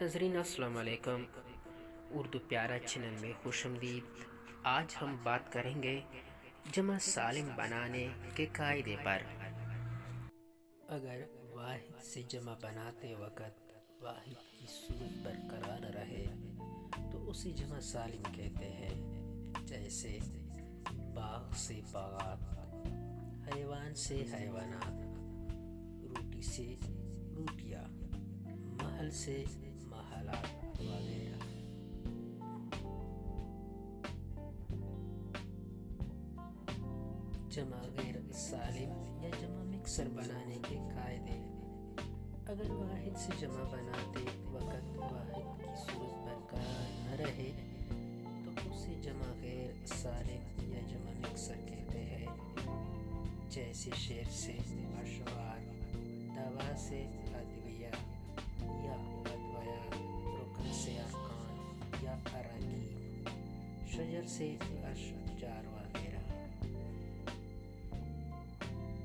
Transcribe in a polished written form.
ناظرین السلام علیکم، اردو پیارا چینل میں خوش آمدید۔ آج ہم بات کریں گے جمع سالم بنانے کے قاعدے پر۔ اگر واحد سے جمع بناتے وقت واحد کی صورت برقرار رہے تو اسے جمع سالم کہتے ہیں، جیسے باغ سے باغات، حیوان سے حیوانات، روٹی سے روٹیاں، محل سے محلات وغیرہ۔ جمع غیر سالم یا جمع مکسر بنانے کے قاعدے۔ اگر واحد سے جمع بناتے وقت واحد کی صورت برقرار نہ رہے تو اسے جمع غیر سالم یا جمع مکسر کہتے ہیں، جیسے شیر سے اشعار، دوا سے ادویہ یا ادویات، رکن سے ارکان یا اراکین، شجر سے اشجار